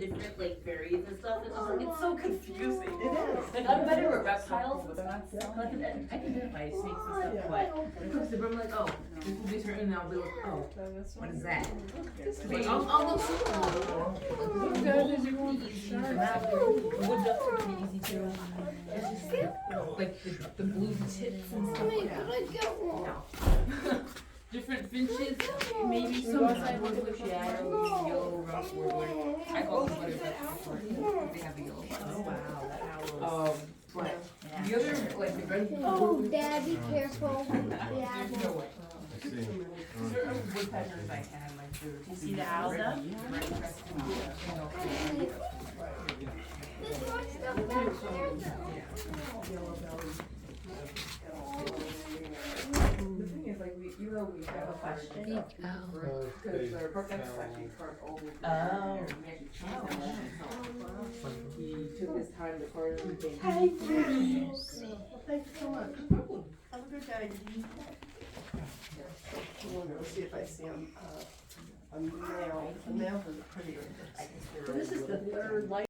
different like fairies and stuff. It's just like it's so confusing. It is. Like I'm better with reptiles. But they're not Like selling. I can identify snakes and stuff, but when it comes to I'm like, oh, this will be certain, and I'll be like, oh, what is that? But I'll look super. Easy to map. The wood ducks are pretty easy too. It's just like the blue tips and stuff like that. Different finches, maybe some woodward shadow, yellow rough woodward. I call them butterflies before they have the yellow buttons. Oh wow, that owl. But the other, like the red. Oh, Dad, be careful. There's Dad. no way. I see. Certain woodpeckers I can, like the. You see the owl though? There's more stuff back there. The thing is, like, even though we have a question. Because our protects actually carved all the way. Oh. We actually changed that. He took his time to carve everything. Thank you. Thank you so much. Have a good day. I'm gonna go see if I see a male. The males are prettier. So this is the third light.